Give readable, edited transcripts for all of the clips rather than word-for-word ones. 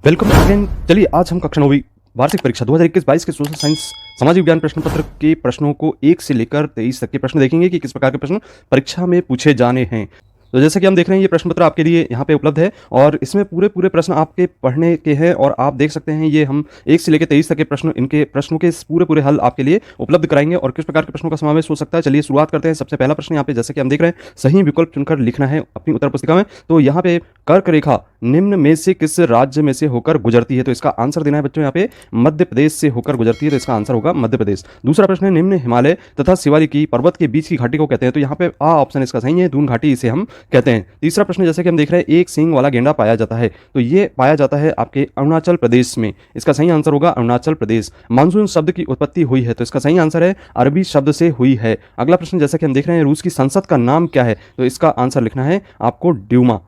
Welcome again. चलिए आज हम कक्षा 9वीं वार्षिक परीक्षा 2021-22 के सोशल साइंस सामाजिक विज्ञान प्रश्न पत्र के प्रश्नों को 1 से लेकर 23 तक के प्रश्न देखेंगे कि किस प्रकार के प्रश्न परीक्षा में पूछे जाने हैं। तो जैसे कि हम देख रहे हैं ये प्रश्न पत्र आपके लिए यहाँ पे उपलब्ध है और इसमें पूरे प्रश्न आपके पढ़ने के हैं और आप देख सकते हैं ये हम 1 से लेकर 23 तक के प्रश्न, इनके प्रश्नों के पूरे हल आपके लिए उपलब्ध कराएंगे और किस प्रकार के प्रश्नों का समावेश हो सकता है। चलिए शुरुआत करते हैं। सबसे पहला प्रश्न यहाँ पे जैसे कि हम देख रहे हैं सही विकल्प चुनकर लिखना है अपनी उत्तर पुस्तिका में। तो यहाँ पे कर्क रेखा निम्न में से किस राज्य में से होकर गुजरती है, तो इसका आंसर देना है बच्चों। यहाँ पे मध्य प्रदेश से होकर गुजरती है, तो इसका आंसर होगा मध्य प्रदेश। दूसरा प्रश्न है निम्न हिमालय तथा शिवालिक पर्वत के बीच की घाटी को कहते हैं, तो यहाँ पे आ ऑप्शन इसका सही है, दून घाटी इसे हम कहते हैं। तीसरा प्रश्न जैसे कि हम देख रहे हैं एक सींग वाला गेंडा पाया जाता है, तो ये पाया जाता है आपके अरुणाचल प्रदेश में, इसका सही आंसर होगा अरुणाचल प्रदेश। मानसून शब्द की उत्पत्ति हुई है, तो इसका सही आंसर है अरबी शब्द से हुई है। अगला प्रश्न जैसे कि हम देख रहे हैं रूस की संसद का नाम क्या है, तो इसका आंसर लिखना है आपको ड्यूमा,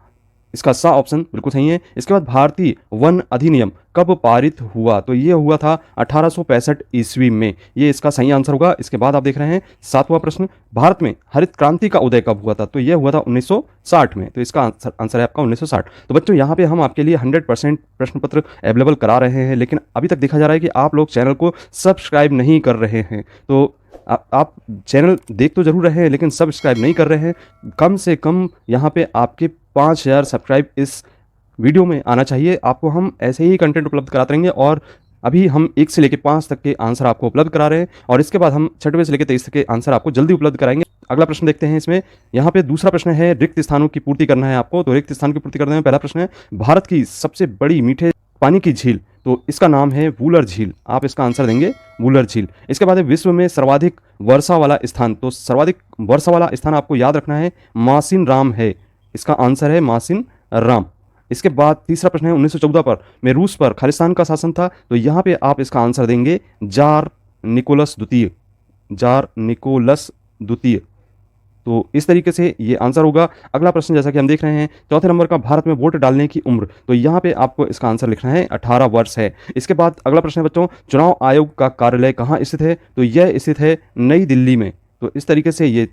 इसका सा ऑप्शन बिल्कुल सही है। इसके बाद भारतीय वन अधिनियम कब पारित हुआ, तो ये हुआ था 1865 ईस्वी में, ये इसका सही आंसर होगा। इसके बाद आप देख रहे हैं 7वां प्रश्न भारत में हरित क्रांति का उदय कब हुआ था, तो ये हुआ था 1960 में, तो इसका आंसर है आपका 1960। तो बच्चों यहाँ पे हम आपके लिए 100% प्रश्न पत्र अवेलेबल करा रहे हैं, लेकिन अभी तक देखा जा रहा है कि आप लोग चैनल को सब्सक्राइब नहीं कर रहे हैं। तो आप चैनल देख तो जरूर रहे हैं लेकिन सब्सक्राइब नहीं कर रहे हैं। कम से कम यहाँ पे आपके 5000 सब्सक्राइब इस वीडियो में आना चाहिए। आपको हम ऐसे ही कंटेंट उपलब्ध कराते रहेंगे और अभी हम 1 से लेकर 5 तक के आंसर आपको उपलब्ध करा रहे हैं और इसके बाद हम 6वें से लेकर 23 तक के आंसर आपको जल्दी उपलब्ध कराएंगे। अगला प्रश्न देखते हैं इसमें। यहाँ पे दूसरा प्रश्न है रिक्त स्थानों की पूर्ति करना है आपको, तो रिक्त स्थान की पूर्ति करने में पहला प्रश्न है भारत की सबसे बड़ी मीठे पानी की झील, तो इसका नाम है वूलर झील, आप इसका आंसर देंगे वूलर झील। इसके बाद है विश्व में सर्वाधिक वर्षा वाला स्थान, तो सर्वाधिक वर्षा वाला स्थान आपको याद रखना है मासिन राम है, इसका आंसर है मासिन राम। इसके बाद तीसरा प्रश्न है 1914 पर में रूस पर खालिस्तान का शासन था, तो यहाँ पे आप इसका आंसर देंगे जार निकोलस द्वितीय, जार निकोलस द्वितीय। तो इस तरीके से ये आंसर होगा। अगला प्रश्न जैसा कि हम देख रहे हैं चौथे नंबर का भारत में वोट डालने की उम्र, तो यहाँ पे आपको इसका आंसर लिखना है 18 वर्ष है। इसके बाद अगला प्रश्न है बच्चों चुनाव आयोग का कार्यालय कहाँ स्थित है, तो यह स्थित है नई दिल्ली में। तो इस तरीके से ये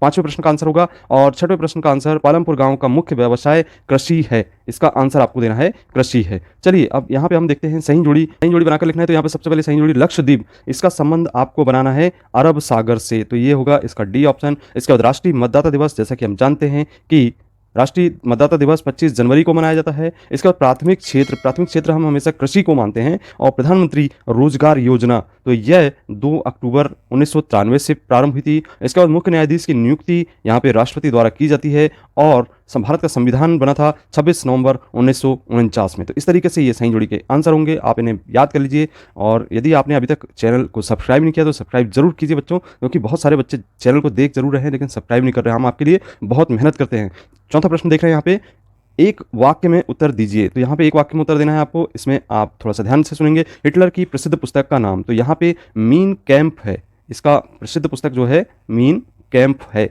5वें प्रश्न का आंसर होगा। और 6वें प्रश्न का आंसर पालमपुर गांव का मुख्य व्यवसाय कृषि है, इसका आंसर आपको देना है कृषि है। चलिए अब यहाँ पे हम देखते हैं सही जोड़ी बनाकर लिखना है, तो यहाँ पे सबसे पहले सही जोड़ी लक्षद्वीप, इसका संबंध आपको बनाना है अरब सागर से, तो ये होगा इसका डी ऑप्शन। इसके बाद राष्ट्रीय मतदाता दिवस, जैसा कि हम जानते हैं कि राष्ट्रीय मतदाता दिवस 25 जनवरी को मनाया जाता है। इसके बाद प्राथमिक क्षेत्र हम हमेशा कृषि को मानते हैं। और प्रधानमंत्री रोजगार योजना, तो यह 2 अक्टूबर 1993 से प्रारंभ हुई थी। इसके बाद मुख्य न्यायाधीश की नियुक्ति यहाँ पे राष्ट्रपति द्वारा की जाती है और भारत का संविधान बना था 26 नवंबर 1949 में। तो इस तरीके से ये सही जोड़ी के आंसर होंगे, आप इन्हें याद कर लीजिए। और यदि आपने अभी तक चैनल को सब्सक्राइब नहीं किया तो सब्सक्राइब जरूर कीजिए बच्चों, क्योंकि बहुत सारे बच्चे चैनल को देख जरूर रहे हैं लेकिन सब्सक्राइब नहीं कर रहे हैं। हम आपके लिए बहुत मेहनत करते हैं। चौथा प्रश्न देख रहे हैं यहाँ पे एक वाक्य में उत्तर दीजिए, तो यहाँ पे एक वाक्य में उत्तर देना है आपको। इसमें आप थोड़ा सा ध्यान से सुनेंगे। हिटलर की प्रसिद्ध पुस्तक का नाम, तो यहाँ पे मीन कैंप है, इसका प्रसिद्ध पुस्तक जो है मीन कैंप है।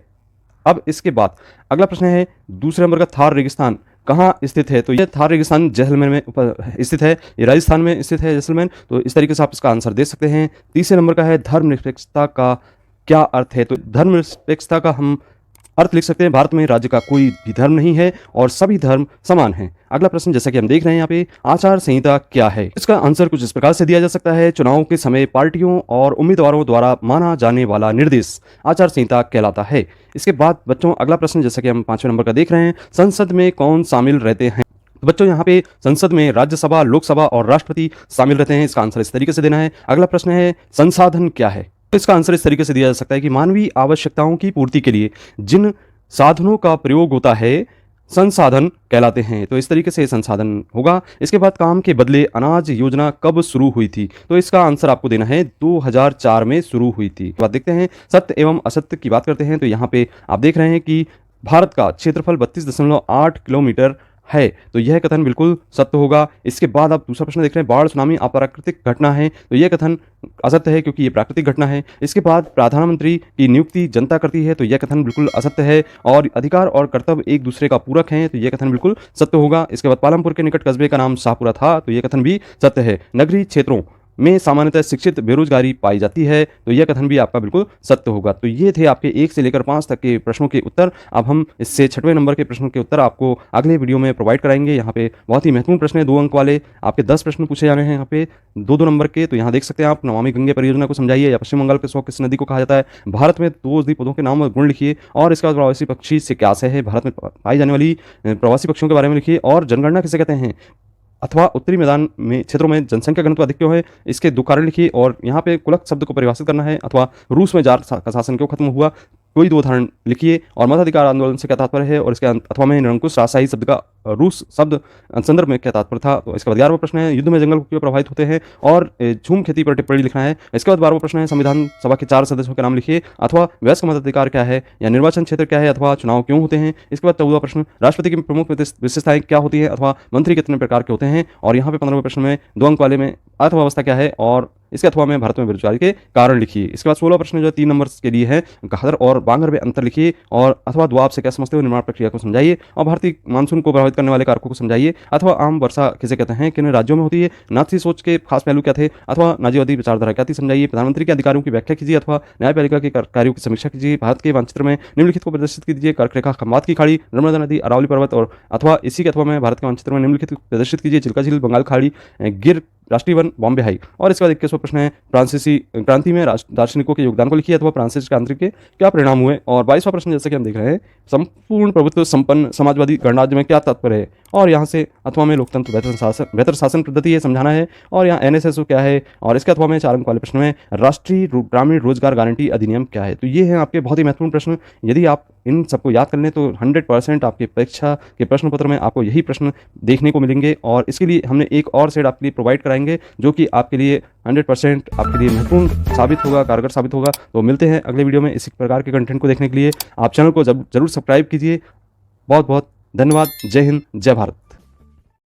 अब इसके बाद अगला प्रश्न है दूसरे नंबर का थार रेगिस्तान कहाँ स्थित है, तो यह थार रेगिस्तान जैसलमेर में स्थित है, ये राजस्थान में स्थित है जैसलमेर। तो इस तरीके से आप इसका आंसर दे सकते हैं। तीसरे नंबर का है धर्मनिरपेक्षता का क्या अर्थ है, तो धर्मनिरपेक्षता का हम अर्थ लिख सकते हैं भारत में राज्य का कोई भी धर्म नहीं है और सभी धर्म समान हैं। अगला प्रश्न जैसा कि हम देख रहे हैं यहाँ पे आचार संहिता क्या है, इसका आंसर कुछ इस प्रकार से दिया जा सकता है चुनाव के समय पार्टियों और उम्मीदवारों द्वारा माना जाने वाला निर्देश आचार संहिता कहलाता है। इसके बाद बच्चों अगला प्रश्न जैसा कि हम 5वें नंबर का देख रहे हैं संसद में कौन शामिल रहते हैं, तो बच्चों यहाँ पे संसद में राज्यसभा, लोकसभा और राष्ट्रपति शामिल रहते हैं, इसका आंसर इस तरीके से देना है। अगला प्रश्न है संसाधन क्या है, तो इसका आंसर इस तरीके से दिया जा सकता है कि मानवीय आवश्यकताओं की पूर्ति के लिए जिन साधनों का प्रयोग होता है संसाधन कहलाते हैं, तो इस तरीके से संसाधन होगा। इसके बाद काम के बदले अनाज योजना कब शुरू हुई थी, तो इसका आंसर आपको देना है 2004 में शुरू हुई थी। बात देखते हैं सत्य एवं असत्य की बात करते हैं, तो यहाँ पे आप देख रहे हैं कि भारत का क्षेत्रफल 32.8 किलोमीटर है, तो यह कथन बिल्कुल सत्य होगा। इसके बाद आप दूसरा प्रश्न देख रहे हैं बाढ़ सुनामी अप्राकृतिक घटना है, तो यह कथन असत्य है क्योंकि ये प्राकृतिक घटना है। इसके बाद प्रधानमंत्री की नियुक्ति जनता करती है, तो यह कथन बिल्कुल असत्य है। और अधिकार और कर्तव्य एक दूसरे का पूरक हैं, तो यह कथन बिल्कुल सत्य होगा। इसके बाद पालमपुर के निकट कस्बे का नाम शाहपुरा था, तो यह कथन भी सत्य है। नगरीय क्षेत्रों में सामान्यतः शिक्षित बेरोजगारी पाई जाती है, तो यह कथन भी आपका बिल्कुल सत्य होगा। तो ये थे आपके 1 से लेकर 5 तक के प्रश्नों के उत्तर। अब हम इससे 6वें नंबर के प्रश्नों के उत्तर आपको अगले वीडियो में प्रोवाइड कराएंगे। यहाँ पे बहुत ही महत्वपूर्ण प्रश्न है, 2 अंक वाले आपके 10 प्रश्न पूछे जाने हैं यहाँ पे 2-2 नंबर के। तो यहाँ देख सकते हैं आप, नमामि गंगे परियोजना को समझाइए, या पश्चिम बंगाल के 100 किस नदी को कहा जाता है, भारत में 2 औषधि पौधों के नाम और गुण लिखिए, और इसके बाद प्रवासी पक्षी से क्या आशय है, भारत में पाई जाने वाली प्रवासी पक्षियों के बारे में लिखिए, और जनगणना किसे कहते हैं, अथवा उत्तरी मैदान में क्षेत्रों में जनसंख्या घनत्व अधिक क्यों है, इसके 2 कारण लिखिए। और यहाँ पे कुलक शब्द को परिभाषित करना है, अथवा रूस में जार का शासन क्यों खत्म हुआ, कोई 2 उदाहरण लिखिए, और मताधिकार आंदोलन से क्या तात्पर्य है, और इसके अथवा में निरंकुश राजशाही शब्द का रूस शब्द संदर्भ में क्या तात्पर्य था। तो इसके बाद 11वां प्रश्न है, युद्ध में जंगल क्यों प्रभावित होते हैं, और झूम खेती पर टिप्पणी लिखना है। इसके बाद 12वां प्रश्न है, संविधान सभा के 4 सदस्यों के नाम लिखिए, अथवा वयस्क मताधिकार क्या है, या निर्वाचन क्षेत्र क्या है, अथवा चुनाव क्यों होते हैं। इसके बाद 14वां प्रश्न, राष्ट्रपति की प्रमुख विशेषताएं क्या होती है, अथवा मंत्री कितने प्रकार के होते हैं। और यहाँ पे 15वें प्रश्न में 2 अंक वाले में अर्थव्यवस्था क्या है, और इसके अथवा में भारत में बेरोजगारी के कारण लिखिए। इसके बाद 16वां प्रश्न जो 3 नंबर के लिए है, गहदर और बांगर में अंतर लिखिए, और अथवा द्वाब से क्या समझते हो, निर्माण प्रक्रिया को समझाइए, और भारतीय मानसून को प्रभावित करने वाले कारकों को समझाइए, अथवा आम वर्षा किसे कहते हैं, किन राज्यों में होती है, नाथी सोच के खास पहलू क्या थे, अथवा नाजीवादी विचारधारा क्या थी, समझाइए। प्रधानमंत्री के अधिकारियों की व्याख्या कीजिए, अथवा न्यायपालिका के कार्यों की समीक्षा कीजिए। भारत के मानचित्र में निम्नलिखित को प्रदर्शित कीजिए, कर्करेखा, खंबात की खाड़ी, नर्मदा नदी, अरावली पर्वत, और अथवा इसी के अथवा में भारत के मानचित्र में निम्नलिखित प्रदर्शित कीजिए, चिल्का झील, बंगाल खाड़ी, गिर राष्ट्रीय वन, बॉम्बे हाई। और इसके बाद 21वां प्रश्न है, फ्रांसीसी क्रांति में दार्शनिकों के योगदान को लिखिए, अथवा फ्रांसीसी क्रांति के क्या परिणाम हुए। और 22वां प्रश्न जैसे कि हम देख रहे हैं, संपूर्ण प्रभुत्व संपन्न समाजवादी गणराज्य में क्या तात्पर्य है, और यहाँ से अथवा में लोकतंत्र बेहतर शासन पद्धति ये समझाना है, और यहाँ NSSO क्या है, और इसके अथवा में 4 अंक वाले प्रश्न में राष्ट्रीय ग्रामीण रोजगार गारंटी अधिनियम क्या है। तो ये हैं आपके बहुत ही महत्वपूर्ण प्रश्न। यदि आप इन सबको याद कर लें तो 100% आपके परीक्षा के प्रश्न पत्र में आपको यही प्रश्न देखने को मिलेंगे, और इसके लिए हमने एक और सेट आपके लिए प्रोवाइड कराएंगे जो कि आपके लिए 100% आपके लिए महत्वपूर्ण साबित होगा, कारगर साबित होगा। तो मिलते हैं अगले वीडियो में इसी प्रकार के कंटेंट को देखने के लिए। आप चैनल को जरूर सब्सक्राइब कीजिए। बहुत बहुत धन्यवाद। जय हिंद, जय भारत।